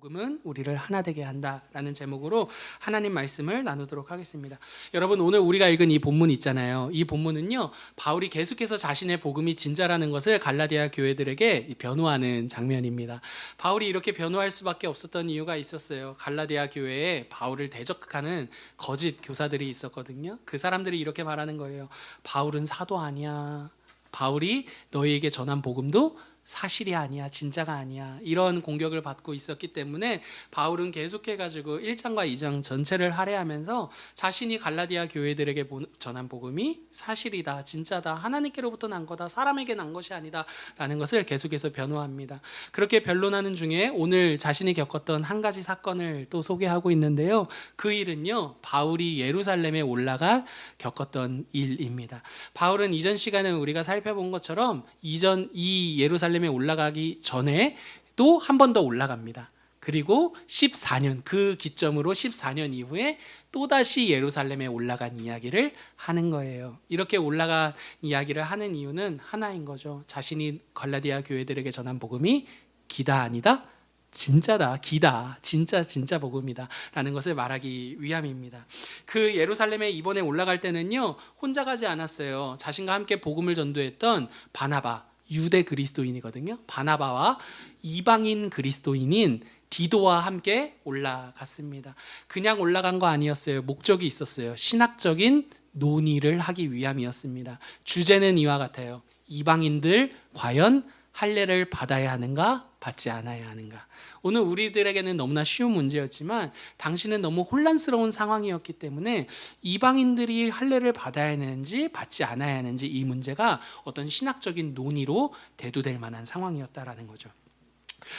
복음은 우리를 하나 되게 한다라는 제목으로 하나님 말씀을 나누도록 하겠습니다. 여러분, 오늘 우리가 읽은 이 본문 있잖아요. 이 본문은요, 바울이 계속해서 자신의 복음이 진짜라는 것을 갈라디아 교회들에게 변호하는 장면입니다. 바울이 이렇게 변호할 수밖에 없었던 이유가 있었어요. 갈라디아 교회에 바울을 대적하는 거짓 교사들이 있었거든요. 그 사람들이 이렇게 말하는 거예요. 바울은 사도 아니야. 바울이 너희에게 전한 복음도 사실이 아니야, 진짜가 아니야. 이런 공격을 받고 있었기 때문에 바울은 계속해가지고 1장과 2장 전체를 할애하면서 자신이 갈라디아 교회들에게 전한 복음이 사실이다, 진짜다, 하나님께로부터 난 거다, 사람에게 난 것이 아니다 라는 것을 계속해서 변호합니다. 그렇게 변론하는 중에 오늘 자신이 겪었던 한 가지 사건을 또 소개하고 있는데요. 그 일은요, 바울이 예루살렘에 올라가 겪었던 일입니다. 바울은 이전 시간에 우리가 살펴본 것처럼 이 예루살렘에 올라가기 전에 또 한 번 더 올라갑니다. 그리고 14년, 그 기점으로 14년 이후에 또다시 예루살렘에 올라간 이야기를 하는 거예요. 이렇게 올라간 이야기를 하는 이유는 하나인 거죠. 자신이 갈라디아 교회들에게 전한 복음이 기다 아니다, 진짜다, 기다, 진짜 복음이다 라는 것을 말하기 위함입니다. 그 예루살렘에 이번에 올라갈 때는요, 혼자 가지 않았어요. 자신과 함께 복음을 전도했던 바나바, 유대 그리스도인이거든요. 바나바와 이방인 그리스도인인 디도와 함께 올라갔습니다. 그냥 올라간 거 아니었어요. 목적이 있었어요. 신학적인 논의를 하기 위함이었습니다. 주제는 이와 같아요. 이방인들 과연 할례를 받아야 하는가, 받지 않아야 하는가. 오늘 우리들에게는 너무나 쉬운 문제였지만 당시는 너무 혼란스러운 상황이었기 때문에 이방인들이 할례를 받아야 하는지 받지 않아야 하는지 이 문제가 어떤 신학적인 논의로 대두될 만한 상황이었다라는 거죠.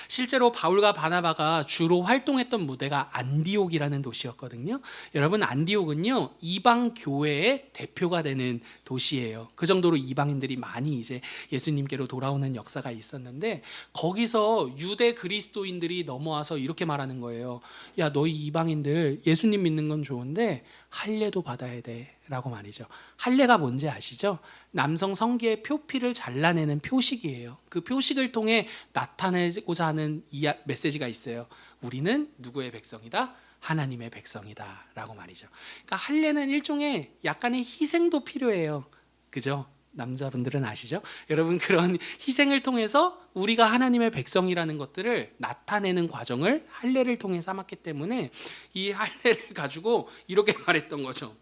실제로 바울과 바나바가 주로 활동했던 무대가 안디옥이라는 도시였거든요. 여러분, 안디옥은요, 이방 교회의 대표가 되는 도시예요. 그 정도로 이방인들이 많이 이제 예수님께로 돌아오는 역사가 있었는데, 거기서 유대 그리스도인들이 넘어와서 이렇게 말하는 거예요. 야, 너희 이방인들 예수님 믿는 건 좋은데 할례도 받아야 돼 라고 말이죠. 할례가 뭔지 아시죠? 남성 성기의 표피를 잘라내는 표식이에요. 그 표식을 통해 나타내고자 하는 메시지가 있어요. 우리는 누구의 백성이다? 하나님의 백성이다 라고 말이죠. 그러니까 할례는 일종의 약간의 희생도 필요해요. 그죠? 남자분들은 아시죠? 여러분, 그런 희생을 통해서 우리가 하나님의 백성이라는 것들을 나타내는 과정을 할례를 통해 삼았기 때문에 이 할례를 가지고 이렇게 말했던 거죠.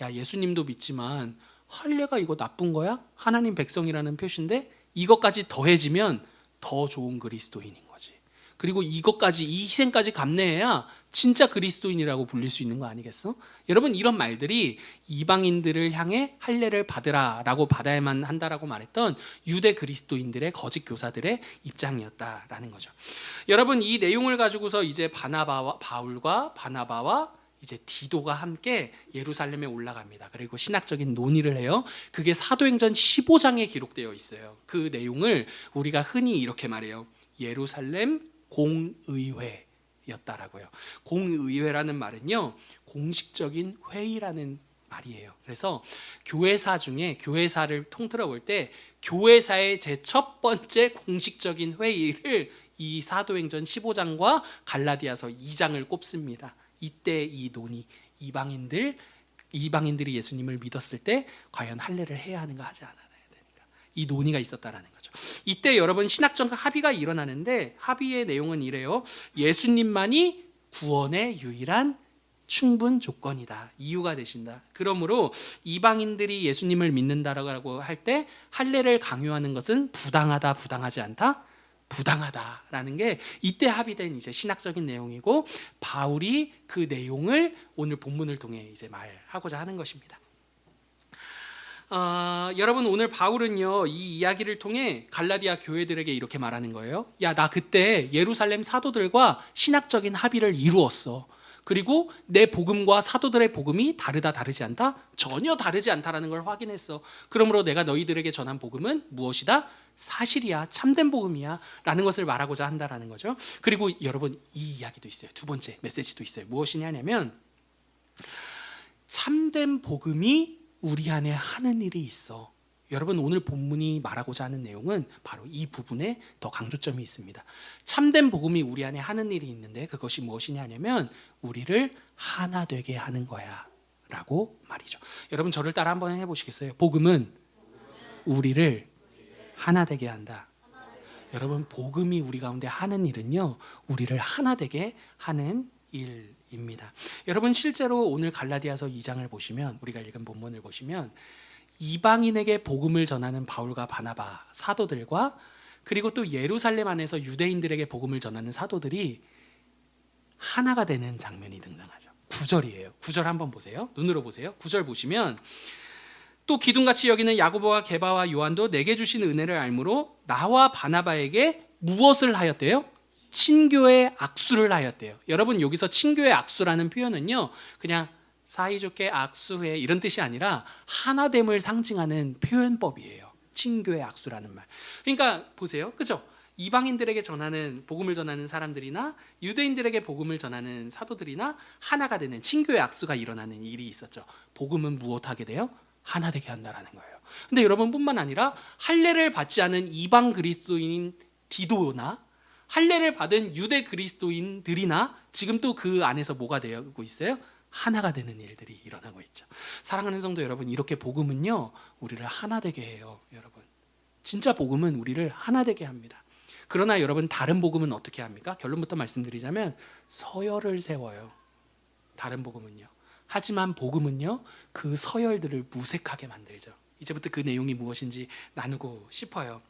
야, 예수님도 믿지만 할례가 이거 나쁜 거야? 하나님 백성이라는 표시인데 이것까지 더해지면 더 좋은 그리스도인인 거지. 그리고 이것까지, 이 희생까지 감내해야 진짜 그리스도인이라고 불릴 수 있는 거 아니겠어? 여러분, 이런 말들이 이방인들을 향해 할례를 받으라라고 받아야만 한다라고 말했던 유대 그리스도인들의 거짓 교사들의 입장이었다라는 거죠. 여러분, 이 내용을 가지고서 이제 바울과 바나바와 이제 디도가 함께 예루살렘에 올라갑니다. 그리고 신학적인 논의를 해요. 그게 사도행전 15장에 기록되어 있어요. 그 내용을 우리가 흔히 이렇게 말해요. 예루살렘 공의회였다라고요. 공의회라는 말은요, 공식적인 회의라는 말이에요. 그래서 교회사 중에, 교회사를 통틀어 볼 때 교회사의 제 첫 번째 공식적인 회의를 이 사도행전 15장과 갈라디아서 2장을 꼽습니다. 이때 이 논의, 이방인들이 예수님을 믿었을 때 과연 할례를 해야 하는가 하지 않아야 되는가, 이 논의가 있었다라는 거죠. 이때 여러분, 신학적 합의가 일어나는데 합의의 내용은 이래요. 예수님만이 구원의 유일한 충분 조건이다, 이유가 되신다. 그러므로 이방인들이 예수님을 믿는다라고 할 때 할례를 강요하는 것은 부당하다, 부당하지 않다, 부당하다라는 게 이때 합의된 이제 신학적인 내용이고, 바울이 그 내용을 오늘 본문을 통해 이제 말하고자 하는 것입니다. 여러분, 오늘 바울은요, 이 이야기를 통해 갈라디아 교회들에게 이렇게 말하는 거예요. 야, 나 그때 예루살렘 사도들과 신학적인 합의를 이루었어. 그리고 내 복음과 사도들의 복음이 다르지 않다? 전혀 다르지 않다라는 걸 확인했어. 그러므로 내가 너희들에게 전한 복음은 무엇이다? 사실이야, 참된 복음이야 라는 것을 말하고자 한다라는 거죠. 그리고 여러분, 이 이야기도 있어요. 두 번째 메시지도 있어요. 무엇이냐면, 참된 복음이 우리 안에 하는 일이 있어. 여러분 오늘 본문이 말하고자 하는 내용은 바로 이 부분에 더 강조점이 있습니다. 참된 복음이 우리 안에 하는 일이 있는데 그것이 무엇이냐 하면 우리를 하나 되게 하는 거야 라고 말이죠. 여러분 저를 따라 한번 해보시겠어요? 복음은 우리를 하나 되게 한다. 여러분 복음이 우리 가운데 하는 일은요, 우리를 하나 되게 하는 일입니다. 여러분 실제로 오늘 갈라디아서 2장을 보시면, 우리가 읽은 본문을 보시면 이방인에게 복음을 전하는 바울과 바나바 사도들과 그리고 또 예루살렘 안에서 유대인들에게 복음을 전하는 사도들이 하나가 되는 장면이 등장하죠. 9절이에요. 9절 한번 보세요. 눈으로 보세요. 9절 보시면 또 기둥같이 여기는 야고보와 게바와 요한도 내게 주신 은혜를 알므로 나와 바나바에게 무엇을 하였대요? 친교의 악수를 하였대요. 여러분 여기서 친교의 악수라는 표현은요, 그냥 사이좋게 악수해 이런 뜻이 아니라 하나됨을 상징하는 표현법이에요. 친교의 악수라는 말. 그러니까 보세요, 그죠? 이방인들에게 전하는 복음을 전하는 사람들이나 유대인들에게 복음을 전하는 사도들이나 하나가 되는 친교의 악수가 일어나는 일이 있었죠. 복음은 무엇하게 돼요? 하나 되게 한다라는 거예요. 근데 여러분뿐만 아니라 할례를 받지 않은 이방 그리스도인 디도나 할례를 받은 유대 그리스도인들이나 지금 또 그 안에서 뭐가 되고 있어요? 하나가 되는 일들이 일어나고 있죠. 사랑하는 성도 여러분, 이렇게 복음은요 우리를 하나 되게 해요. 여러분 진짜 복음은 우리를 하나 되게 합니다. 그러나 여러분 다른 복음은 어떻게 합니까? 결론부터 말씀드리자면 서열을 세워요. 다른 복음은요. 하지만 복음은요 그 서열들을 무색하게 만들죠. 이제부터 그 내용이 무엇인지 나누고 싶어요.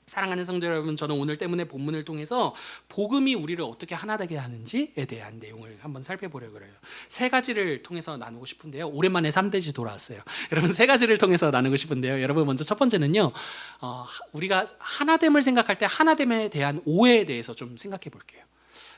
사랑하는 성도 여러분, 저는 오늘 때문에 본문을 통해서 복음이 우리를 어떻게 하나 되게 하는지에 대한 내용을 한번 살펴보려고 해요. 세 가지를 통해서 나누고 싶은데요. 오랜만에 3대지 돌아왔어요. 여러분 세 가지를 통해서 나누고 싶은데요. 여러분 먼저 첫 번째는요, 우리가 하나됨을 생각할 때 하나됨에 대한 오해에 대해서 좀 생각해 볼게요.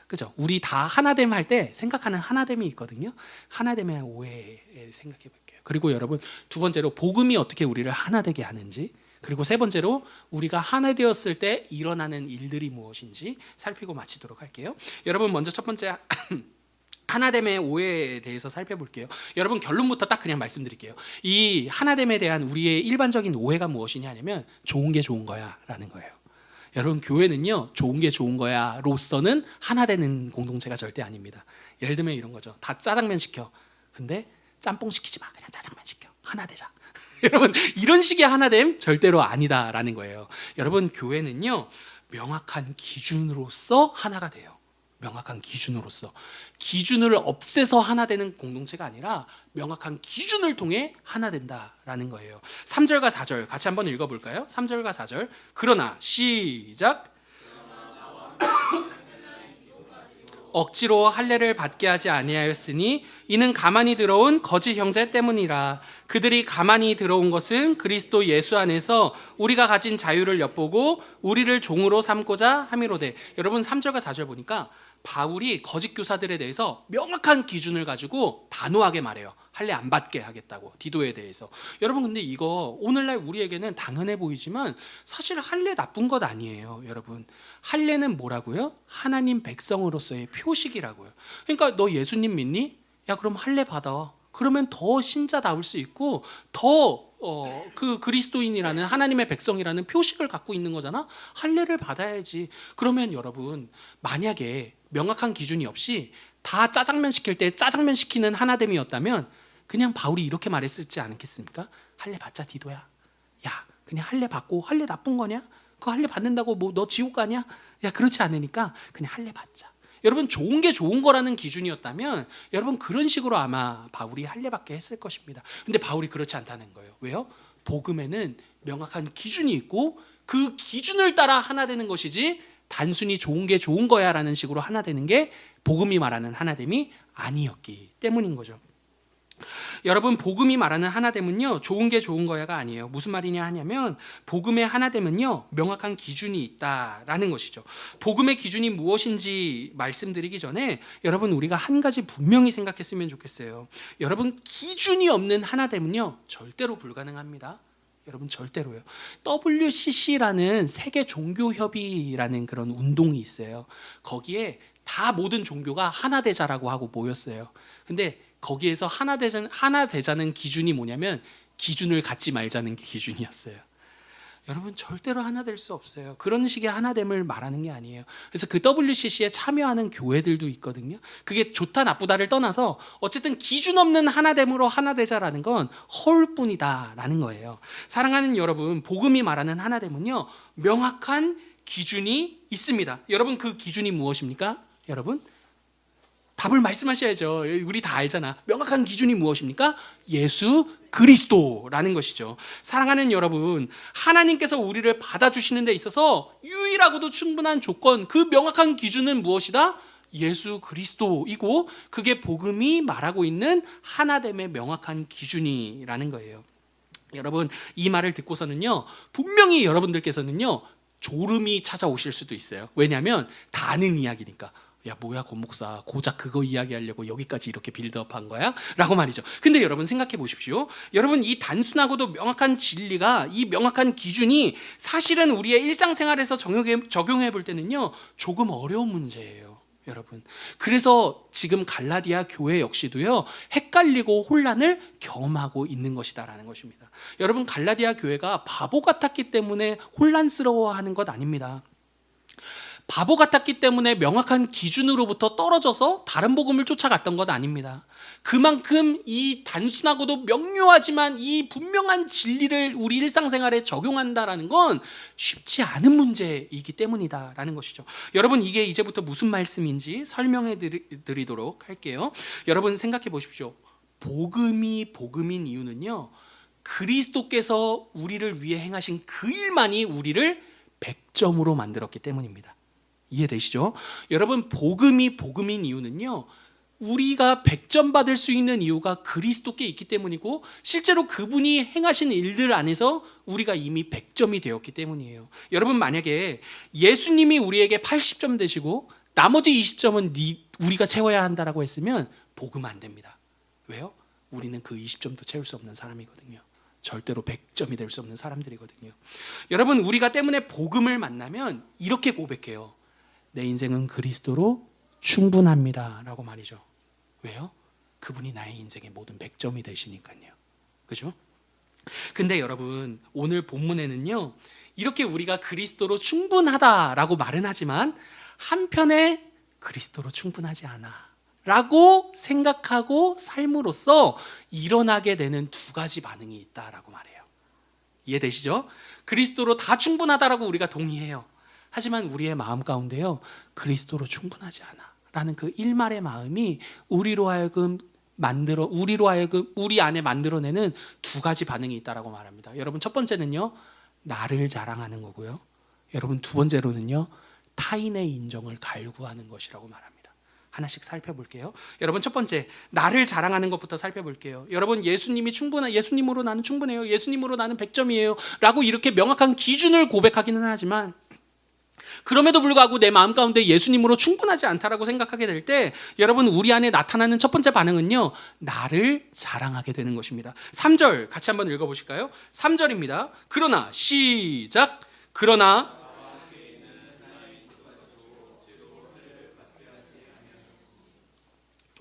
그죠? 우리 다 하나됨 할 때 생각하는 하나됨이 있거든요. 하나됨에 대한 오해에 생각해 볼게요. 그리고 여러분 두 번째로 복음이 어떻게 우리를 하나 되게 하는지, 그리고 세 번째로 우리가 하나 되었을 때 일어나는 일들이 무엇인지 살피고 마치도록 할게요. 여러분 먼저 첫 번째 하나됨의 오해에 대해서 살펴볼게요. 여러분 결론부터 딱 그냥 말씀드릴게요. 이 하나됨에 대한 우리의 일반적인 오해가 무엇이냐 하면 좋은 게 좋은 거야 라는 거예요. 여러분 교회는요 좋은 게 좋은 거야 로서는 하나 되는 공동체가 절대 아닙니다. 예를 들면 이런 거죠. 다 짜장면 시켜. 근데 짬뽕 시키지 마. 그냥 짜장면 시켜. 하나 되자. 여러분 이런 식의 하나됨 절대로 아니다라는 거예요. 여러분 교회는요 명확한 기준으로서 하나가 돼요. 명확한 기준으로서. 기준을 없애서 하나 되는 공동체가 아니라 명확한 기준을 통해 하나 된다라는 거예요. 3절과 4절 같이 한번 읽어볼까요? 3절과 4절. 그러나 시작. 억지로 할례를 받게 하지 아니하였으니 이는 가만히 들어온 거짓 형제 때문이라. 그들이 가만히 들어온 것은 그리스도 예수 안에서 우리가 가진 자유를 엿보고 우리를 종으로 삼고자 함이로되. 여러분 3절과 4절 보니까 바울이 거짓 교사들에 대해서 명확한 기준을 가지고 단호하게 말해요. 할례 안 받게 하겠다고, 디도에 대해서. 여러분 근데 이거 오늘날 우리에게는 당연해 보이지만 사실 할례 나쁜 것 아니에요. 여러분 할례는 뭐라고요? 하나님 백성으로서의 표식이라고요. 그러니까 너 예수님 믿니? 야 그럼 할례 받아. 그러면 더 신자다울 수 있고 더 그 그리스도인이라는 하나님의 백성이라는 표식을 갖고 있는 거잖아. 할례를 받아야지. 그러면 여러분 만약에 명확한 기준이 없이 다 짜장면 시킬 때 짜장면 시키는 하나됨이었다면 그냥 바울이 이렇게 말했을지 않겠습니까? 할례 받자 디도야. 야 그냥 할례 받고 할례 나쁜 거냐? 그 할례 받는다고 뭐 너 지옥 가냐? 야 그렇지 않으니까 그냥 할례 받자. 여러분 좋은 게 좋은 거라는 기준이었다면 여러분 그런 식으로 아마 바울이 할례 받게 했을 것입니다. 근데 바울이 그렇지 않다는 거예요. 왜요? 복음에는 명확한 기준이 있고 그 기준을 따라 하나 되는 것이지 단순히 좋은 게 좋은 거야 라는 식으로 하나 되는 게 복음이 말하는 하나됨이 아니었기 때문인 거죠. 여러분 복음이 말하는 하나됨은요 좋은 게 좋은 거야가 아니에요. 무슨 말이냐 하냐면 복음의 하나됨은요 명확한 기준이 있다라는 것이죠. 복음의 기준이 무엇인지 말씀드리기 전에 여러분 우리가 한 가지 분명히 생각했으면 좋겠어요. 여러분 기준이 없는 하나됨은요 절대로 불가능합니다. 여러분 절대로요. WCC라는 세계 종교협의라는 그런 운동이 있어요. 거기에 다 모든 종교가 하나 되자라고 하고 모였어요. 근데 거기에서 하나 되자는 기준이 뭐냐면 기준을 갖지 말자는 게 기준이었어요. 여러분 절대로 하나 될 수 없어요. 그런 식의 하나됨을 말하는 게 아니에요. 그래서 그 WCC에 참여하는 교회들도 있거든요. 그게 좋다 나쁘다를 떠나서 어쨌든 기준 없는 하나됨으로 하나 되자라는 건 허울뿐이다라는 거예요. 사랑하는 여러분, 복음이 말하는 하나됨은요, 명확한 기준이 있습니다. 여러분, 그 기준이 무엇입니까? 여러분 답을 말씀하셔야죠. 우리 다 알잖아. 명확한 기준이 무엇입니까? 예수 그리스도라는 것이죠. 사랑하는 여러분, 하나님께서 우리를 받아주시는 데 있어서 유일하고도 충분한 조건, 그 명확한 기준은 무엇이다? 예수 그리스도이고, 그게 복음이 말하고 있는 하나됨의 명확한 기준이라는 거예요. 여러분, 이 말을 듣고서는요, 분명히 여러분들께서는요 졸음이 찾아오실 수도 있어요. 왜냐하면 다 아는 이야기니까. 야, 뭐야 권 목사, 고작 그거 이야기하려고 여기까지 이렇게 빌드업한 거야? 라고 말이죠. 근데 여러분 생각해 보십시오. 여러분, 이 단순하고도 명확한 진리가, 이 명확한 기준이 사실은 우리의 일상생활에서 적용해 볼 때는요 조금 어려운 문제예요, 여러분. 그래서 지금 갈라디아 교회 역시도요 헷갈리고 혼란을 경험하고 있는 것이다라는 것입니다. 여러분, 갈라디아 교회가 바보 같았기 때문에 혼란스러워하는 것 아닙니다. 바보 같았기 때문에 명확한 기준으로부터 떨어져서 다른 복음을 쫓아갔던 것 아닙니다. 그만큼 이 단순하고도 명료하지만 이 분명한 진리를 우리 일상생활에 적용한다라는 건 쉽지 않은 문제이기 때문이다라는 것이죠. 여러분, 이게 이제부터 무슨 말씀인지 설명해 드리도록 할게요. 여러분 생각해 보십시오. 복음이 복음인 이유는요, 그리스도께서 우리를 위해 행하신 그 일만이 우리를 100점으로 만들었기 때문입니다. 이해되시죠? 여러분, 복음이 복음인 이유는요, 우리가 100점 받을 수 있는 이유가 그리스도께 있기 때문이고, 실제로 그분이 행하신 일들 안에서 우리가 이미 100점이 되었기 때문이에요. 여러분, 만약에 예수님이 우리에게 80점 되시고 나머지 20점은 우리가 채워야 한다라고 했으면 복음 안 됩니다. 왜요? 우리는 그 20점도 채울 수 없는 사람이거든요. 절대로 100점이 될 수 없는 사람들이거든요. 여러분, 우리가 때문에 복음을 만나면 이렇게 고백해요. 내 인생은 그리스도로 충분합니다 라고 말이죠. 왜요? 그분이 나의 인생의 모든 100점이 되시니까요. 그죠? 근데 여러분, 오늘 본문에는요 이렇게 우리가 그리스도로 충분하다라고 말은 하지만 한편에 그리스도로 충분하지 않아 라고 생각하고 삶으로써 일어나게 되는 두 가지 반응이 있다라고 말해요. 이해되시죠? 그리스도로 다 충분하다라고 우리가 동의해요. 하지만 우리의 마음 가운데요, 그리스도로 충분하지 않아 라는 그 일말의 마음이 우리 안에 만들어내는 두 가지 반응이 있다라고 말합니다. 여러분, 첫 번째는요, 나를 자랑하는 거고요. 여러분, 두 번째로는요, 타인의 인정을 갈구하는 것이라고 말합니다. 하나씩 살펴볼게요. 여러분, 첫 번째, 나를 자랑하는 것부터 살펴볼게요. 여러분, 예수님으로 나는 충분해요, 예수님으로 나는 100점이에요 라고 이렇게 명확한 기준을 고백하기는 하지만, 그럼에도 불구하고 내 마음 가운데 예수님으로 충분하지 않다라고 생각하게 될 때, 여러분, 우리 안에 나타나는 첫 번째 반응은요, 나를 자랑하게 되는 것입니다. 3절 같이 한번 읽어보실까요? 3절입니다. 그러나, 시작. 그러나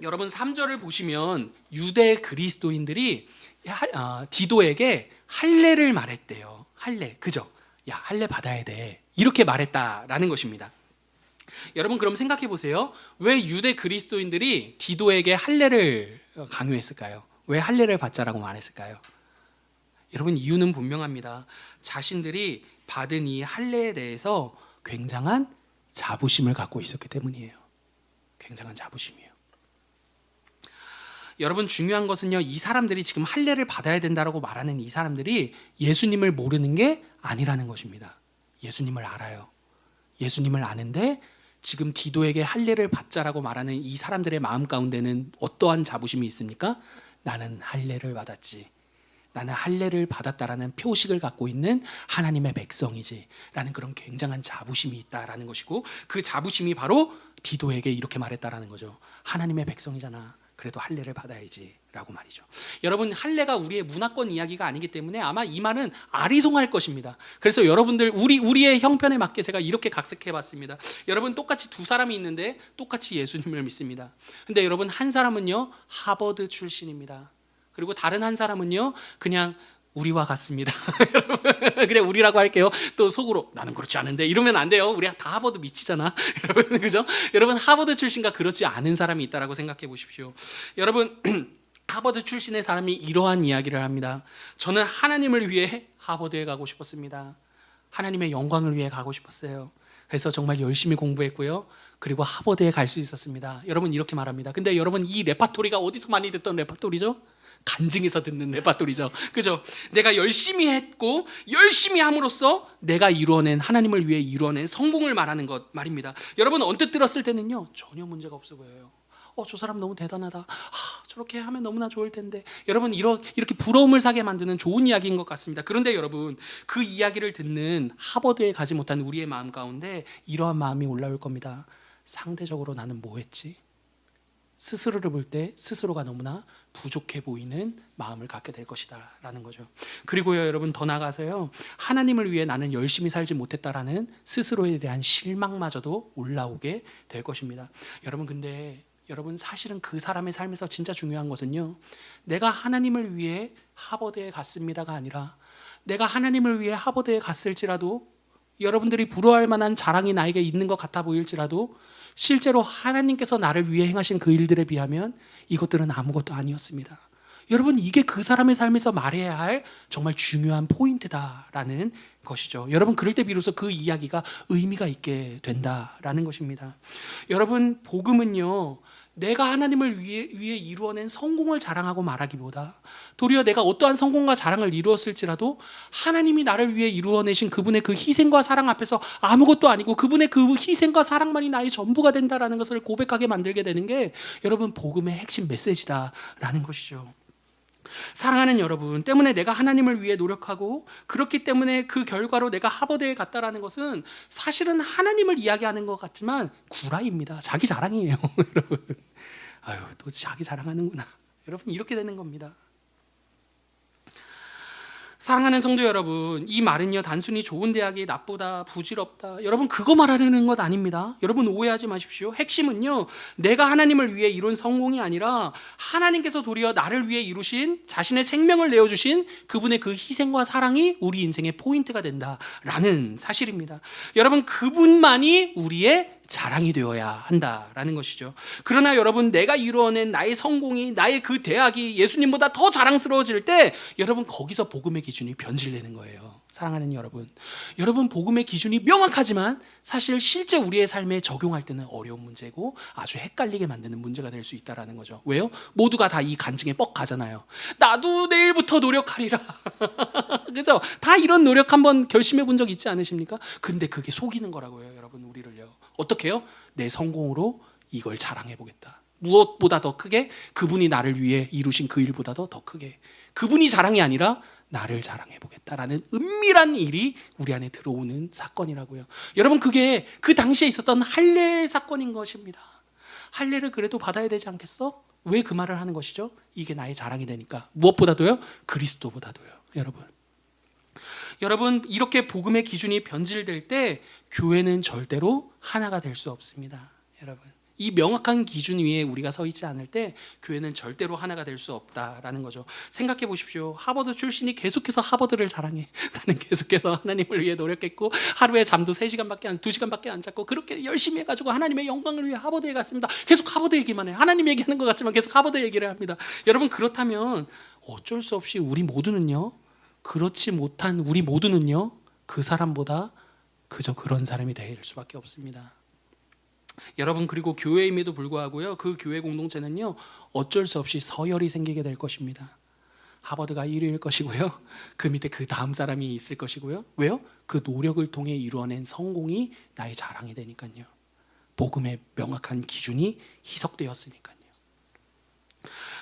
여러분, 3절을 보시면 유대 그리스도인들이 디도에게 할례를 말했대요. 할례, 그죠? 야, 할례 받아야 돼, 이렇게 말했다라는 것입니다. 여러분, 그럼 생각해 보세요. 왜 유대 그리스도인들이 디도에게 할례를 강요했을까요? 왜 할례를 받자라고 말했을까요? 여러분, 이유는 분명합니다. 자신들이 받은 이 할례에 대해서 굉장한 자부심을 갖고 있었기 때문이에요. 굉장한 자부심이에요. 여러분, 중요한 것은요, 이 사람들이 지금 할례를 받아야 된다라고 말하는 이 사람들이 예수님을 모르는 게 아니라는 것입니다. 예수님을 알아요. 예수님을 아는데 지금 디도에게 할례를 받자라고 말하는 이 사람들의 마음 가운데는 어떠한 자부심이 있습니까? 나는 할례를 받았지, 나는 할례를 받았다라는 표식을 갖고 있는 하나님의 백성이지 라는 그런 굉장한 자부심이 있다라는 것이고, 그 자부심이 바로 디도에게 이렇게 말했다라는 거죠. 하나님의 백성이잖아, 그래도 할례를 받아야지 라고 말이죠. 여러분, 할례가 우리의 문화권 이야기가 아니기 때문에 아마 이 말은 아리송할 것입니다. 그래서 여러분들, 우리의 형편에 맞게 제가 이렇게 각색해 봤습니다. 여러분, 똑같이 두 사람이 있는데 똑같이 예수님을 믿습니다. 근데 여러분, 한 사람은요 하버드 출신입니다. 그리고 다른 한 사람은요, 그냥 우리와 같습니다. 여러분, 그냥 우리라고 할게요. 또 속으로 나는 그렇지 않은데 이러면 안 돼요. 우리 다 하버드 미치잖아. 여러분, 그죠? 여러분, 하버드 출신과 그렇지 않은 사람이 있다라고 생각해 보십시오. 여러분, 하버드 출신의 사람이 이러한 이야기를 합니다. 저는 하나님을 위해 하버드에 가고 싶었습니다. 하나님의 영광을 위해 가고 싶었어요. 그래서 정말 열심히 공부했고요. 그리고 하버드에 갈 수 있었습니다. 여러분, 이렇게 말합니다. 근데 여러분, 이 레파토리가 어디서 많이 듣던 레파토리죠? 간증에서 듣는 레파토리죠. 그죠? 내가 열심히 했고 열심히 함으로써 내가 이루어낸, 하나님을 위해 이루어낸 성공을 말하는 것 말입니다. 여러분, 언뜻 들었을 때는요, 전혀 문제가 없어 보여요. 저 사람 너무 대단하다. 저렇게 하면 너무나 좋을 텐데. 여러분, 이렇게 부러움을 사게 만드는 좋은 이야기인 것 같습니다. 그런데 여러분, 그 이야기를 듣는 하버드에 가지 못한 우리의 마음 가운데 이러한 마음이 올라올 겁니다. 상대적으로 나는 뭐 했지? 스스로를 볼 때 스스로가 너무나 부족해 보이는 마음을 갖게 될 것이다 라는 거죠. 그리고요, 여러분, 더 나아가서요, 하나님을 위해 나는 열심히 살지 못했다라는 스스로에 대한 실망마저도 올라오게 될 것입니다. 여러분, 근데 여러분, 사실은 그 사람의 삶에서 진짜 중요한 것은요, 내가 하나님을 위해 하버드에 갔습니다가 아니라 내가 하나님을 위해 하버드에 갔을지라도 여러분들이 부러워할 만한 자랑이 나에게 있는 것 같아 보일지라도 실제로 하나님께서 나를 위해 행하신 그 일들에 비하면 이것들은 아무것도 아니었습니다. 여러분, 이게 그 사람의 삶에서 말해야 할 정말 중요한 포인트다라는 것이죠. 여러분, 그럴 때 비로소 그 이야기가 의미가 있게 된다라는 것입니다. 여러분, 복음은요, 내가 하나님을 위해 이루어낸 성공을 자랑하고 말하기보다 도리어 내가 어떠한 성공과 자랑을 이루었을지라도 하나님이 나를 위해 이루어내신 그분의 그 희생과 사랑 앞에서 아무것도 아니고 그분의 그 희생과 사랑만이 나의 전부가 된다라는 것을 고백하게 만들게 되는 게 여러분, 복음의 핵심 메시지다라는 것이죠. 사랑하는 여러분, 때문에 내가 하나님을 위해 노력하고 그렇기 때문에 그 결과로 내가 하버드에 갔다라는 것은 사실은 하나님을 이야기하는 것 같지만 구라입니다. 자기 자랑이에요. 여러분, 또 자기 자랑하는구나. 여러분, 이렇게 되는 겁니다. 사랑하는 성도 여러분, 이 말은요, 단순히 좋은 대학이 나쁘다, 부질없다, 여러분, 그거 말하려는 것 아닙니다. 여러분, 오해하지 마십시오. 핵심은요, 내가 하나님을 위해 이룬 성공이 아니라 하나님께서 도리어 나를 위해 이루신, 자신의 생명을 내어주신 그분의 그 희생과 사랑이 우리 인생의 포인트가 된다라는 사실입니다. 여러분, 그분만이 우리의 자랑이 되어야 한다라는 것이죠. 그러나 여러분, 내가 이루어낸 나의 성공이, 나의 그 대학이 예수님보다 더 자랑스러워질 때 여러분, 거기서 복음의 기준이 변질되는 거예요. 사랑하는 여러분, 여러분, 복음의 기준이 명확하지만 사실 실제 우리의 삶에 적용할 때는 어려운 문제고 아주 헷갈리게 만드는 문제가 될 수 있다는 거죠. 왜요? 모두가 다 이 간증에 뻑 가잖아요. 나도 내일부터 노력하리라. 그죠? 다 이런 노력 한번 결심해 본 적 있지 않으십니까? 근데 그게 속이는 거라고요, 여러분, 우리를요. 어떻게 해요? 내 성공으로 이걸 자랑해 보겠다. 무엇보다 더 크게, 그분이 나를 위해 이루신 그 일보다도 더 크게, 그분이 자랑이 아니라 나를 자랑해 보겠다라는 은밀한 일이 우리 안에 들어오는 사건이라고요. 여러분, 그게 그 당시에 있었던 할례 사건인 것입니다. 할례를 그래도 받아야 되지 않겠어? 왜 그 말을 하는 것이죠? 이게 나의 자랑이 되니까. 무엇보다도요? 그리스도보다도요. 여러분, 이렇게 복음의 기준이 변질될 때 교회는 절대로 하나가 될 수 없습니다. 여러분, 이 명확한 기준 위에 우리가 서 있지 않을 때 교회는 절대로 하나가 될 수 없다라는 거죠. 생각해 보십시오. 하버드 출신이 계속해서 하버드를 자랑해. 나는 계속해서 하나님을 위해 노력했고 하루에 잠도 2시간밖에 안 잤고 그렇게 열심히 해가지고 하나님의 영광을 위해 하버드에 갔습니다. 계속 하버드 얘기만 해. 하나님 얘기하는 것 같지만 계속 하버드 얘기를 합니다. 여러분, 그렇다면 어쩔 수 없이 우리 모두는요, 그렇지 못한 우리 모두는요, 그 사람보다 그저 그런 사람이 될 수밖에 없습니다. 여러분, 그리고 교회임에도 불구하고요, 그 교회 공동체는요, 어쩔 수 없이 서열이 생기게 될 것입니다. 하버드가 1위일 것이고요, 그 밑에 그 다음 사람이 있을 것이고요. 왜요? 그 노력을 통해 이루어낸 성공이 나의 자랑이 되니까요. 복음의 명확한 기준이 희석되었으니까요.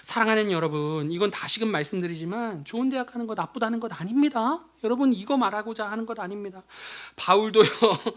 사랑하는 여러분, 이건 다시금 말씀드리지만 좋은 대학 가는 거 나쁘다는 것 아닙니다. 여러분, 이거 말하고자 하는 것 아닙니다. 바울도요,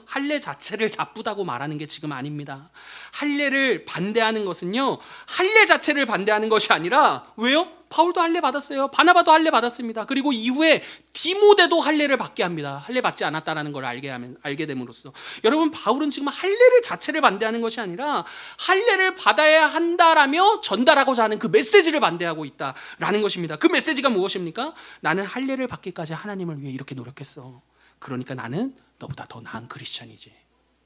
할례 자체를 나쁘다고 말하는 게 지금 아닙니다. 할례를 반대하는 것은요, 할례 자체를 반대하는 것이 아니라, 왜요? 바울도 할례 받았어요. 바나바도 할례 받았습니다. 그리고 이후에 디모데도 할례를 받게 합니다. 할례 받지 않았다라는 걸 알게 됨으로써 여러분, 바울은 지금 할례를 자체를 반대하는 것이 아니라 할례를 받아야 한다라며 전달하고자 하는 그 메시지를 반대하고 있다라는 것입니다. 그 메시지가 무엇입니까? 나는 할례를 받기까지 하나님을 위해 이렇게 노력했어. 그러니까 나는 너보다 더 나은 크리스찬이지.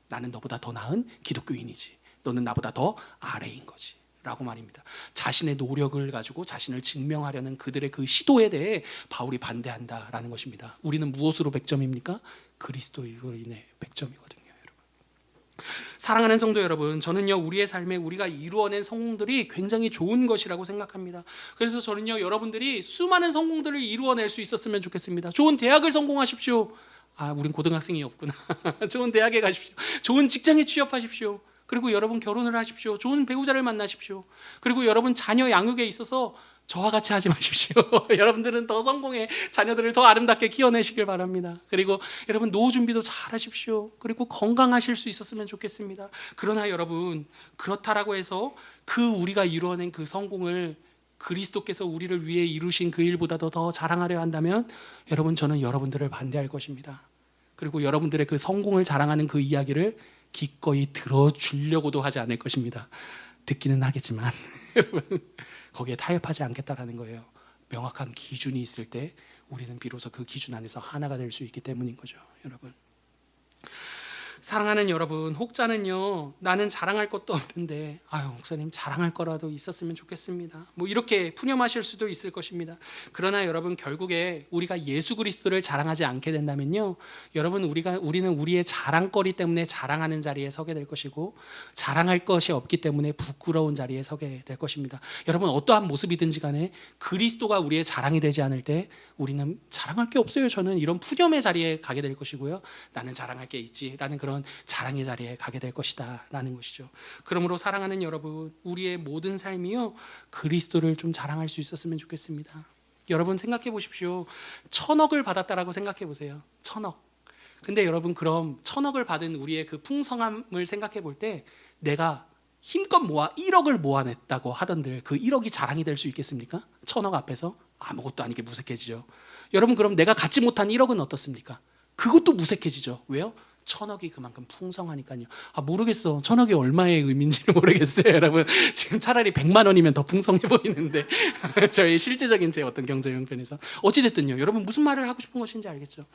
나는 너보다 더 나은 기독교인이지. 너는 나보다 더 아래인 거지 라고 말입니다. 자신의 노력을 가지고 자신을 증명하려는 그들의 그 시도에 대해 바울이 반대한다라는 것입니다. 우리는 무엇으로 100점입니까? 그리스도로 인해 100점이거든요. 사랑하는 성도 여러분, 저는요, 우리의 삶에 우리가 이루어낸 성공들이 굉장히 좋은 것이라고 생각합니다. 그래서 저는요, 여러분들이 수많은 성공들을 이루어낼 수 있었으면 좋겠습니다. 좋은 대학을 성공하십시오. 우린 고등학생이 없구나. 좋은 대학에 가십시오. 좋은 직장에 취업하십시오. 그리고 여러분 결혼을 하십시오. 좋은 배우자를 만나십시오. 그리고 여러분 자녀 양육에 있어서 저와 같이 하지 마십시오. 여러분들은 더 성공해 자녀들을 더 아름답게 키워내시길 바랍니다. 그리고 여러분 노후 준비도 잘 하십시오. 그리고 건강하실 수 있었으면 좋겠습니다. 그러나 여러분, 그렇다라고 해서 그 우리가 이루어낸 그 성공을 그리스도께서 우리를 위해 이루신 그 일보다도 더 자랑하려 한다면 여러분, 저는 여러분들을 반대할 것입니다. 그리고 여러분들의 그 성공을 자랑하는 그 이야기를 기꺼이 들어주려고도 하지 않을 것입니다. 듣기는 하겠지만 여러분, 거기에 타협하지 않겠다라는 거예요. 명확한 기준이 있을 때 우리는 비로소 그 기준 안에서 하나가 될 수 있기 때문인 거죠. 여러분, 사랑하는 여러분, 혹자는요, 나는 자랑할 것도 없는데 목사님 자랑할 거라도 있었으면 좋겠습니다, 이렇게 푸념하실 수도 있을 것입니다. 그러나 여러분, 결국에 우리가 예수 그리스도를 자랑하지 않게 된다면요, 여러분, 우리는 우리의 자랑거리 때문에 자랑하는 자리에 서게 될 것이고, 자랑할 것이 없기 때문에 부끄러운 자리에 서게 될 것입니다. 여러분, 어떠한 모습이든지 간에 그리스도가 우리의 자랑이 되지 않을 때 우리는 자랑할 게 없어요. 저는 이런 푸념의 자리에 가게 될 것이고요, 나는 자랑할 게 있지라는 그런 자랑의 자리에 가게 될 것이다 라는 것이죠. 그러므로 사랑하는 여러분, 우리의 모든 삶이요, 그리스도를 좀 자랑할 수 있었으면 좋겠습니다. 여러분, 생각해 보십시오. 1000억을 받았다라고 생각해 보세요. 1000억. 근데 여러분, 그럼 1000억을 받은 우리의 그 풍성함을 생각해 볼 때 내가 힘껏 모아 1억을 모아냈다고 하던들 그 1억이 자랑이 될 수 있겠습니까? 1000억 앞에서 아무것도 아니게 무색해지죠. 여러분, 그럼 내가 갖지 못한 1억은 어떻습니까? 그것도 무색해지죠. 왜요? 1000억이 그만큼 풍성하니까요. 모르겠어. 1000억이 얼마의 의미인지는 모르겠어요. 여러분, 지금 차라리 100만 원이면 더 풍성해 보이는데 저의 실제적인 제 어떤 경제 형편에서 어찌됐든요, 여러분 무슨 말을 하고 싶은 것인지 알겠죠?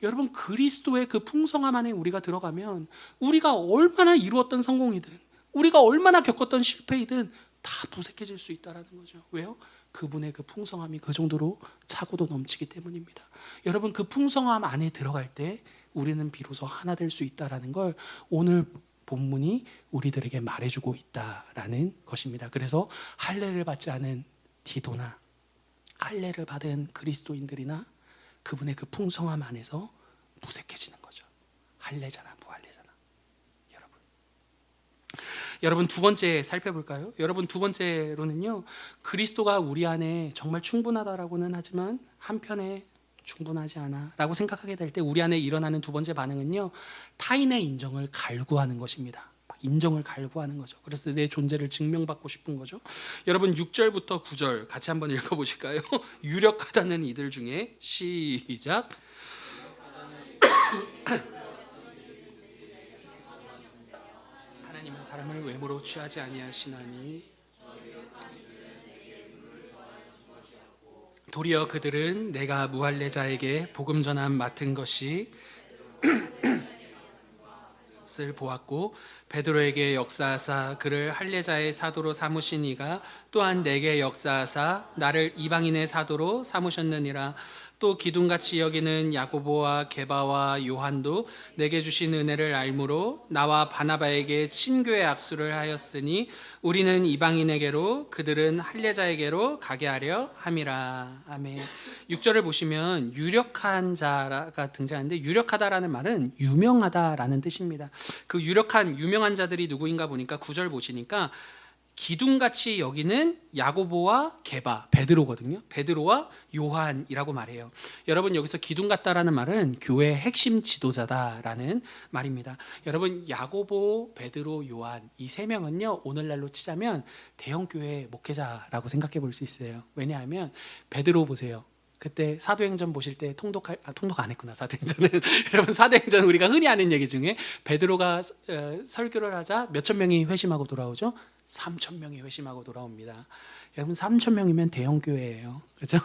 여러분, 그리스도의 그 풍성함 안에 우리가 들어가면 우리가 얼마나 이루었던 성공이든 우리가 얼마나 겪었던 실패이든 다 무색해질 수 있다는 거죠. 왜요? 그분의 그 풍성함이 그 정도로 차고도 넘치기 때문입니다. 여러분, 그 풍성함 안에 들어갈 때 우리는 비로소 하나 될 수 있다는 걸 오늘 본문이 우리들에게 말해주고 있다라는 것입니다. 그래서 할례를 받지 않은 디도나 할례를 받은 그리스도인들이나 그분의 그 풍성함 안에서 무색해지는 거죠. 할례잖아, 무할례잖아. 여러분, 두 번째 살펴볼까요? 여러분, 두 번째로는요, 그리스도가 우리 안에 정말 충분하다라고는 하지만 한편에 충분하지 않아 라고 생각하게 될 때 우리 안에 일어나는 두 번째 반응은요, 타인의 인정을 갈구하는 것입니다. 인정을 갈구하는 거죠. 그래서 내 존재를 증명받고 싶은 거죠. 여러분, 6절부터 9절 같이 한번 읽어보실까요? 유력하다는 이들 중에 시작. 하나님은 사람을 외모로 취하지 아니하시나니 도리어 그들은 내가 무할례자에게 복음 전함 맡은 것이 을 보았고 베드로에게 역사하사 그를 할례자의 사도로 삼으신 이가 또한 내게 역사하사 나를 이방인의 사도로 삼으셨느니라. 또 기둥같이 여기는 야고보와 게바와 요한도 내게 주신 은혜를 알므로 나와 바나바에게 친교의 악수를 하였으니 우리는 이방인에게로 그들은 할례자에게로 가게 하려 함이라. 아멘. 6절을 보시면 유력한 자가 등장하는데, 유력하다라는 말은 유명하다라는 뜻입니다. 그 유명한 자들이 누구인가 보니까 9절 보시니까 기둥같이 여기는 야고보와 게바, 베드로거든요. 베드로와 요한이라고 말해요. 여러분 여기서 기둥 같다라는 말은 교회의 핵심 지도자다라는 말입니다. 여러분 야고보, 베드로, 요한 이 세 명은요 오늘날로 치자면 대형 교회 목회자라고 생각해 볼 수 있어요. 왜냐하면 베드로 보세요. 그때 사도행전 보실 때 통독 안 했구나. 사도행전은 여러분 사도행전 우리가 흔히 하는 얘기 중에 베드로가 설교를 하자 몇천 명이 회심하고 돌아오죠. 3천 명이 회심하고 돌아옵니다. 여러분 3천 명이면 대형 교회예요. 그렇죠?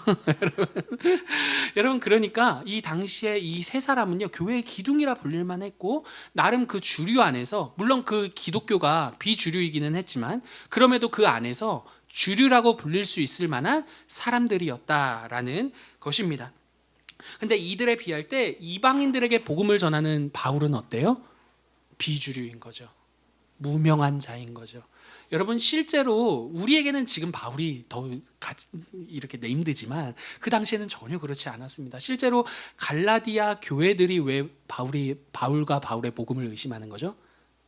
여러분 그러니까 이 당시에 이 세 사람은요 교회의 기둥이라 불릴만 했고 나름 그 주류 안에서 물론 그 기독교가 비주류이기는 했지만 그럼에도 그 안에서 주류라고 불릴 수 있을 만한 사람들이었다라는 것입니다. 근데 이들에 비할 때 이방인들에게 복음을 전하는 바울은 어때요? 비주류인 거죠. 무명한 자인 거죠. 여러분 실제로 우리에게는 지금 바울이 더 이렇게 네임드지만 그 당시에는 전혀 그렇지 않았습니다. 실제로 갈라디아 교회들이 왜 바울과 바울의 복음을 의심하는 거죠?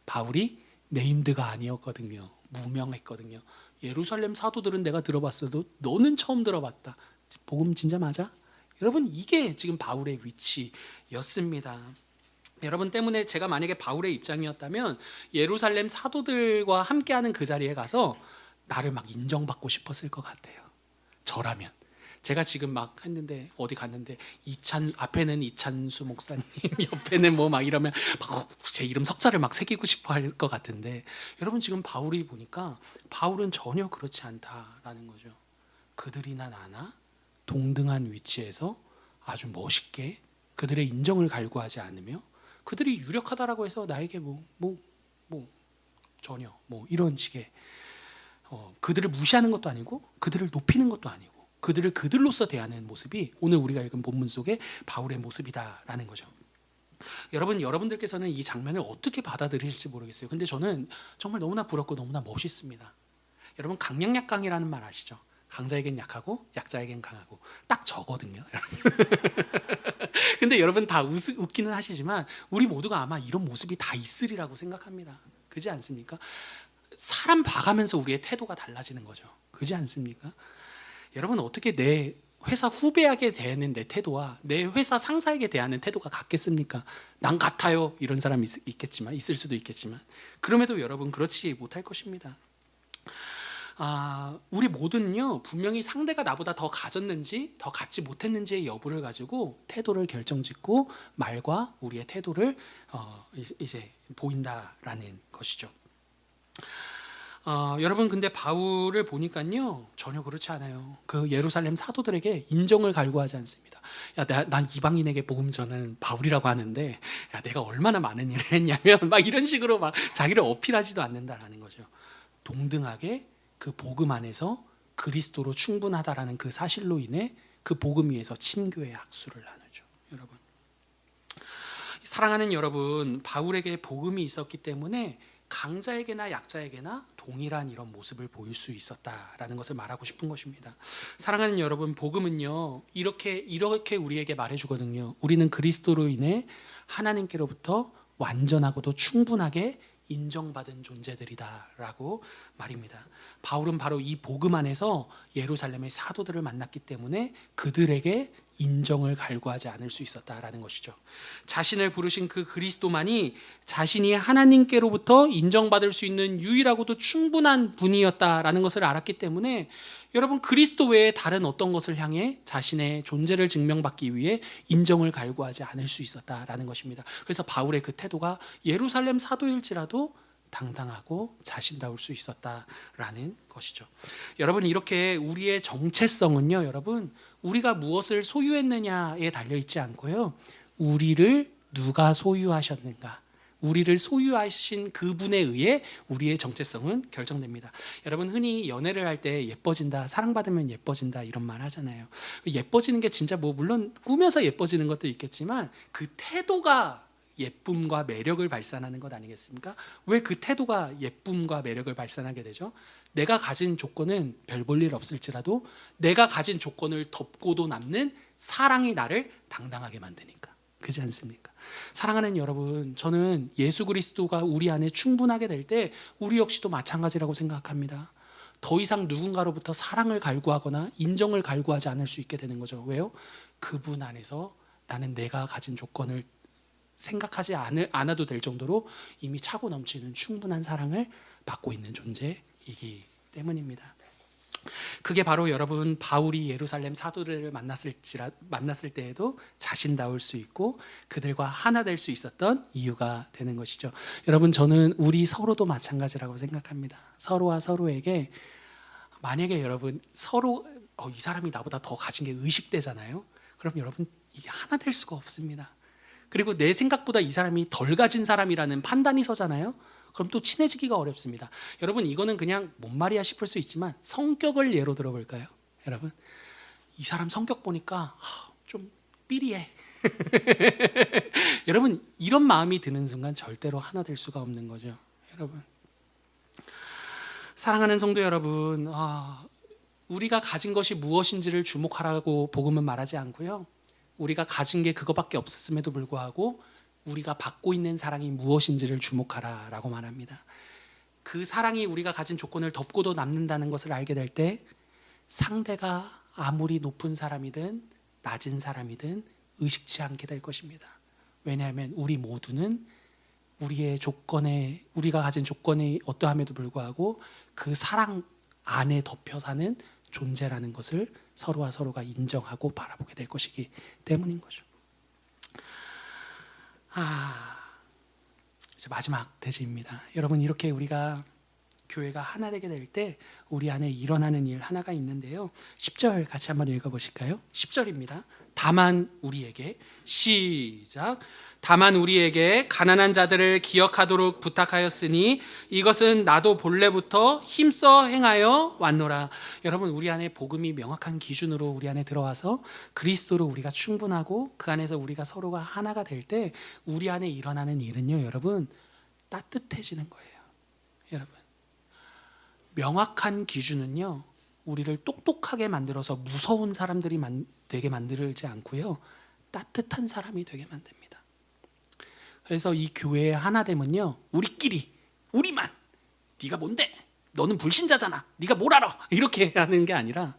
바울이 네임드가 아니었거든요. 무명했거든요. 예루살렘 사도들은 내가 들어봤어도 너는 처음 들어봤다. 복음 진짜 맞아? 여러분 이게 지금 바울의 위치였습니다. 여러분 때문에 제가 만약에 바울의 입장이었다면 예루살렘 사도들과 함께하는 그 자리에 가서 나를 막 인정받고 싶었을 것 같아요. 저라면 제가 지금 막 했는데 어디 갔는데 앞에는 이찬수 목사님 옆에는 뭐 막 이러면 제 이름 석자를 막 새기고 싶어 할 것 같은데 여러분 지금 바울이 보니까 바울은 전혀 그렇지 않다라는 거죠. 그들이나 나나 동등한 위치에서 아주 멋있게 그들의 인정을 갈구하지 않으며 그들이 유력하다라고 해서 나에게 전혀 이런 식의 그들을 무시하는 것도 아니고 그들을 높이는 것도 아니고 그들을 그들로서 대하는 모습이 오늘 우리가 읽은 본문 속에 바울의 모습이다라는 거죠. 여러분들께서는 이 장면을 어떻게 받아들일지 모르겠어요. 근데 저는 정말 너무나 부럽고 너무나 멋있습니다. 여러분 강약약강이라는 말 아시죠? 강자에겐 약하고 약자에겐 강하고 딱 저거든요. 근데 여러분 다 웃기는 하시지만 우리 모두가 아마 이런 모습이 다 있으리라고 생각합니다. 그렇지 않습니까? 사람 봐가면서 우리의 태도가 달라지는 거죠. 그렇지 않습니까? 여러분 어떻게 내 회사 후배에게 대하는 내 태도와 내 회사 상사에게 대하는 태도가 같겠습니까? 난 같아요. 이런 사람이 있을 수도 있겠지만 그럼에도 여러분 그렇지 못할 것입니다. 우리 모두는요 분명히 상대가 나보다 더 가졌는지 더 갖지 못했는지의 여부를 가지고 태도를 결정짓고 말과 우리의 태도를 이제 보인다라는 것이죠. 여러분 근데 바울을 보니까요 전혀 그렇지 않아요. 그 예루살렘 사도들에게 인정을 갈구하지 않습니다. 난 이방인에게 복음 전하는 바울이라고 하는데 내가 얼마나 많은 일을 했냐면 막 이런 식으로 막 자기를 어필하지도 않는다라는 거죠. 동등하게 그 복음 안에서 그리스도로 충분하다라는 그 사실로 인해 그 복음 위에서 친교의 악수를 나누죠. 여러분 사랑하는 여러분 바울에게 복음이 있었기 때문에 강자에게나 약자에게나 동일한 이런 모습을 보일 수 있었다라는 것을 말하고 싶은 것입니다. 사랑하는 여러분 복음은요 이렇게 우리에게 말해주거든요. 우리는 그리스도로 인해 하나님께로부터 완전하고도 충분하게 인정받은 존재들이다라고 말입니다. 바울은 바로 이 복음 안에서 예루살렘의 사도들을 만났기 때문에 그들에게 인정을 갈구하지 않을 수 있었다라는 것이죠. 자신을 부르신 그 그리스도만이 자신이 하나님께로부터 인정받을 수 있는 유일하고도 충분한 분이었다라는 것을 알았기 때문에 여러분 그리스도 외에 다른 어떤 것을 향해 자신의 존재를 증명받기 위해 인정을 갈구하지 않을 수 있었다라는 것입니다. 그래서 바울의 그 태도가 예루살렘 사도일지라도 당당하고 자신다울 수 있었다라는 것이죠. 여러분 이렇게 우리의 정체성은요 여러분 우리가 무엇을 소유했느냐에 달려있지 않고요 우리를 누가 소유하셨는가 우리를 소유하신 그분에 의해 우리의 정체성은 결정됩니다. 여러분 흔히 연애를 할 때 예뻐진다 사랑받으면 예뻐진다 이런 말 하잖아요. 예뻐지는 게 진짜 물론 꾸며서 예뻐지는 것도 있겠지만 그 태도가 예쁨과 매력을 발산하는 것 아니겠습니까? 왜 그 태도가 예쁨과 매력을 발산하게 되죠? 내가 가진 조건은 별 볼 일 없을지라도 내가 가진 조건을 덮고도 남는 사랑이 나를 당당하게 만드니까. 그렇지 않습니까? 사랑하는 여러분, 저는 예수 그리스도가 우리 안에 충분하게 될 때 우리 역시도 마찬가지라고 생각합니다. 더 이상 누군가로부터 사랑을 갈구하거나 인정을 갈구하지 않을 수 있게 되는 거죠. 왜요? 그분 안에서 나는 내가 가진 조건을 생각하지 않아도 될 정도로 이미 차고 넘치는 충분한 사랑을 받고 있는 존재이기 때문입니다. 그게 바로 여러분 바울이 예루살렘 사도들을 만났을 때에도 자신다울 수 있고 그들과 하나 될 수 있었던 이유가 되는 것이죠. 여러분, 저는 우리 서로도 마찬가지라고 생각합니다. 서로와 서로에게 만약에 여러분 서로 이 사람이 나보다 더 가진 게 의식되잖아요. 그럼 여러분 이게 하나 될 수가 없습니다. 그리고 내 생각보다 이 사람이 덜 가진 사람이라는 판단이 서잖아요. 그럼 또 친해지기가 어렵습니다. 여러분, 이거는 그냥 뭔 말이야 싶을 수 있지만 성격을 예로 들어볼까요? 여러분, 이 사람 성격 보니까 좀 삐리해. 여러분, 이런 마음이 드는 순간 절대로 하나 될 수가 없는 거죠. 여러분, 사랑하는 성도 여러분, 우리가 가진 것이 무엇인지를 주목하라고 복음은 말하지 않고요, 우리가 가진 게 그거밖에 없었음에도 불구하고 우리가 받고 있는 사랑이 무엇인지를 주목하라라고 말합니다. 그 사랑이 우리가 가진 조건을 덮고도 남는다는 것을 알게 될 때 상대가 아무리 높은 사람이든 낮은 사람이든 의식치 않게 될 것입니다. 왜냐하면 우리 모두는 우리가 가진 조건이 어떠함에도 불구하고 그 사랑 안에 덮여 사는 존재라는 것을 서로와 서로가 인정하고 바라보게 될 것이기 때문인 거죠. 이제 마지막 대지입니다. 여러분, 이렇게 우리가 교회가 하나 되게 될 때 우리 안에 일어나는 일 하나가 있는데요. 10절 같이 한번 읽어보실까요? 10절입니다. 다만 우리에게, 시작. 다만 우리에게 가난한 자들을 기억하도록 부탁하였으니 이것은 나도 본래부터 힘써 행하여 왔노라. 여러분, 우리 안에 복음이 명확한 기준으로 우리 안에 들어와서 그리스도로 우리가 충분하고 그 안에서 우리가 서로가 하나가 될 때 우리 안에 일어나는 일은요, 여러분, 따뜻해지는 거예요. 여러분, 명확한 기준은요, 우리를 똑똑하게 만들어서 무서운 사람들이 되게 만들지 않고요, 따뜻한 사람이 되게 만듭니다. 그래서 이 교회의 하나됨은요, 우리끼리, 우리만, 네가 뭔데? 너는 불신자잖아. 네가 뭘 알아? 이렇게 하는 게 아니라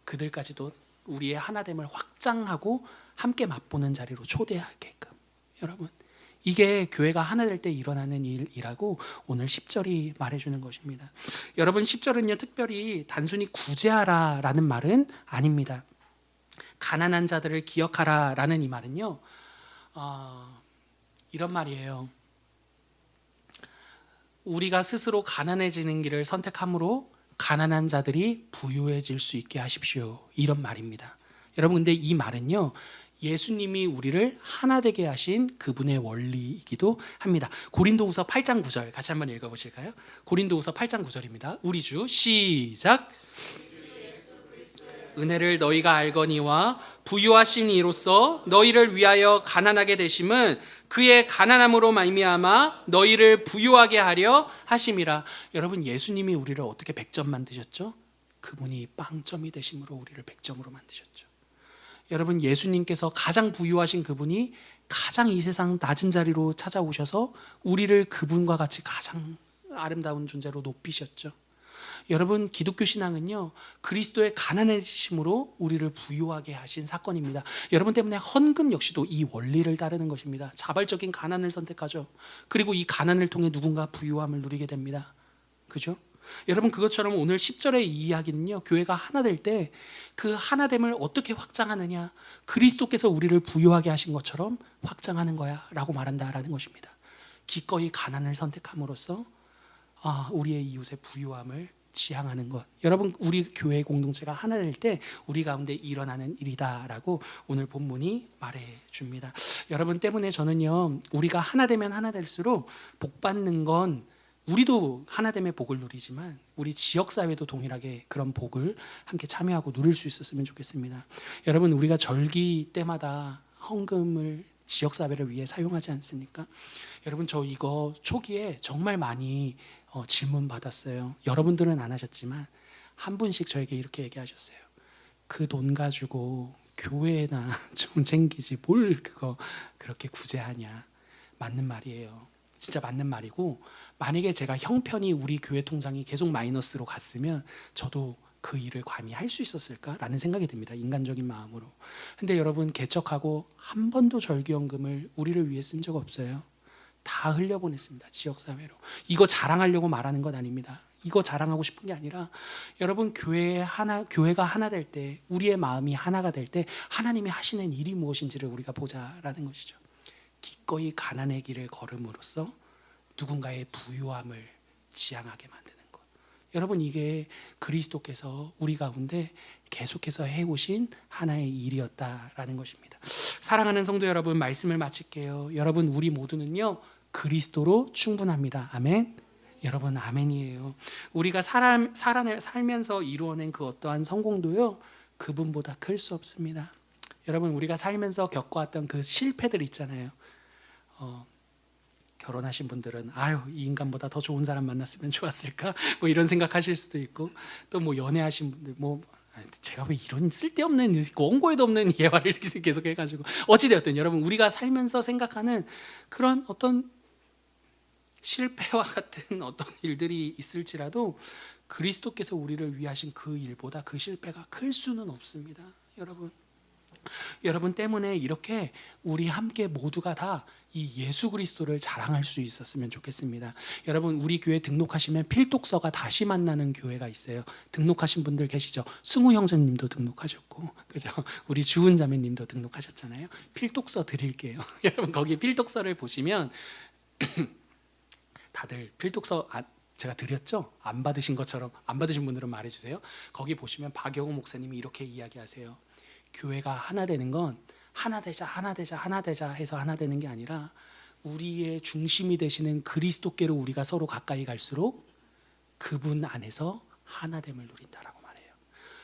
그들까지도 우리의 하나됨을 확장하고 함께 맛보는 자리로 초대하게끔. 여러분, 이게 교회가 하나 될 때 일어나는 일이라고 오늘 10절이 말해주는 것입니다. 여러분, 10절은요, 특별히 단순히 구제하라라는 말은 아닙니다. 가난한 자들을 기억하라라는 이 말은요, 이런 말이에요. 우리가 스스로 가난해지는 길을 선택함으로 가난한 자들이 부유해질 수 있게 하십시오. 이런 말입니다. 여러분, 근데 이 말은요, 예수님이 우리를 하나 되게 하신 그분의 원리이기도 합니다. 고린도후서 8장 9절 같이 한번 읽어보실까요? 고린도후서 8장 9절입니다. 우리 주, 시작. 은혜를 너희가 알거니와 부유하신 이로써 너희를 위하여 가난하게 되심은 그의 가난함으로 말미암아 너희를 부유하게 하려 하심이라. 여러분, 예수님이 우리를 어떻게 100점 만드셨죠? 그분이 빵점이 되심으로 우리를 100점으로 만드셨죠. 여러분, 예수님께서 가장 부유하신 그분이 가장 이 세상 낮은 자리로 찾아오셔서 우리를 그분과 같이 가장 아름다운 존재로 높이셨죠. 여러분, 기독교 신앙은요, 그리스도의 가난해지심으로 우리를 부유하게 하신 사건입니다. 여러분 때문에 헌금 역시도 이 원리를 따르는 것입니다. 자발적인 가난을 선택하죠. 그리고 이 가난을 통해 누군가 부유함을 누리게 됩니다. 그죠? 여러분, 그것처럼 오늘 10절의 이 이야기는요, 교회가 하나 될 때 그 하나됨을 어떻게 확장하느냐, 그리스도께서 우리를 부유하게 하신 것처럼 확장하는 거야 라고 말한다라는 것입니다. 기꺼이 가난을 선택함으로써 우리의 이웃의 부유함을 지향하는 것. 여러분, 우리 교회 공동체가 하나 될 때 우리 가운데 일어나는 일이다라고 오늘 본문이 말해줍니다. 여러분 때문에 저는요, 우리가 하나 되면 하나 될수록 복 받는 건 우리도 하나됨의 복을 누리지만 우리 지역사회도 동일하게 그런 복을 함께 참여하고 누릴 수 있었으면 좋겠습니다. 여러분, 우리가 절기 때마다 헌금을 지역사회를 위해 사용하지 않습니까? 여러분, 저 이거 초기에 정말 많이 질문 받았어요. 여러분들은 안 하셨지만 한 분씩 저에게 이렇게 얘기하셨어요. 그 돈 가지고 교회나 좀 챙기지 뭘 그거 그렇게 구제하냐. 맞는 말이에요. 진짜 맞는 말이고, 만약에 제가 형편이 우리 교회 통장이 계속 마이너스로 갔으면 저도 그 일을 감히 할 수 있었을까라는 생각이 듭니다. 인간적인 마음으로. 근데 여러분, 개척하고 한 번도 절기연금을 우리를 위해 쓴 적 없어요. 다 흘려보냈습니다. 지역사회로. 이거 자랑하려고 말하는 것 아닙니다. 이거 자랑하고 싶은 게 아니라, 여러분, 교회가 하나 될 때, 우리의 마음이 하나가 될 때 하나님이 하시는 일이 무엇인지를 우리가 보자라는 것이죠. 기꺼이 가난의 길을 걸음으로써 누군가의 부유함을 지향하게 만드는 것. 여러분, 이게 그리스도께서 우리 가운데 계속해서 해오신 하나의 일이었다라는 것입니다. 사랑하는 성도 여러분, 말씀을 마칠게요. 여러분, 우리 모두는요, 그리스도로 충분합니다. 아멘. 여러분, 아멘이에요. 우리가 살면서 이루어낸 그 어떠한 성공도요, 그분보다 클 수 없습니다. 여러분, 우리가 살면서 겪어왔던 그 실패들 있잖아요. 결혼하신 분들은 아유, 이 인간보다 더 좋은 사람 만났으면 좋았을까? 뭐 이런 생각하실 수도 있고, 또 뭐 연애하신 분들 뭐 제가 왜 이런 쓸데없는 원고에도 없는 예화를 계속 해가지고, 어찌되었든 여러분, 우리가 살면서 생각하는 그런 어떤 실패와 같은 어떤 일들이 있을지라도 그리스도께서 우리를 위하신 그 일보다 그 실패가 클 수는 없습니다. 여러분 때문에 이렇게 우리 함께 모두가 다 이 예수 그리스도를 자랑할 수 있었으면 좋겠습니다. 여러분, 우리 교회 등록하시면 필독서가 다시 만나는 교회가 있어요. 등록하신 분들 계시죠? 승우 형제님도 등록하셨고, 그죠? 우리 주은 자매님도 등록하셨잖아요. 필독서 드릴게요. 여러분, 거기 필독서를 보시면 다들 필독서 제가 드렸죠? 안 받으신 것처럼, 안 받으신 분들은 말해주세요. 거기 보시면 박영호 목사님이 이렇게 이야기하세요. 교회가 하나 되는 건 하나 되자 해서 하나 되는 게 아니라, 우리의 중심이 되시는 그리스도께로 우리가 서로 가까이 갈수록 그분 안에서 하나됨을 누린다라고 말해요.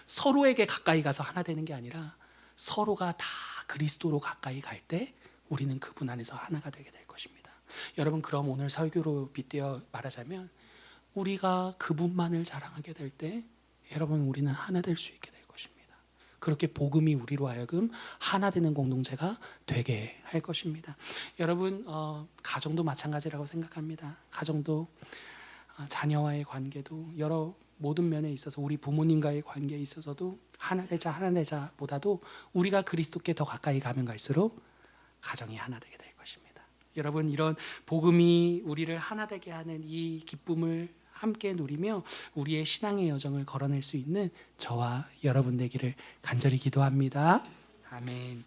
서로에게 가까이 가서 하나 되는 게 아니라, 서로가 다 그리스도로 가까이 갈 때 우리는 그분 안에서 하나가 되게 될 것입니다. 여러분, 그럼 오늘 설교로 빗대어 말하자면, 우리가 그분만을 자랑하게 될 때 여러분, 우리는 하나 될 수 있게 될 것입니다. 그렇게 복음이 우리로 하여금 하나 되는 공동체가 되게 할 것입니다. 여러분, 가정도 마찬가지라고 생각합니다. 가정도 자녀와의 관계도 여러 모든 면에 있어서, 우리 부모님과의 관계에 있어서도 하나 되자 보다도 우리가 그리스도께 더 가까이 가면 갈수록 가정이 하나 되게 될 것입니다. 여러분, 이런 복음이 우리를 하나 되게 하는 이 기쁨을 함께 누리며 우리의 신앙의 여정을 걸어낼 수 있는 저와 여러분 되기를 간절히 기도합니다. 아멘.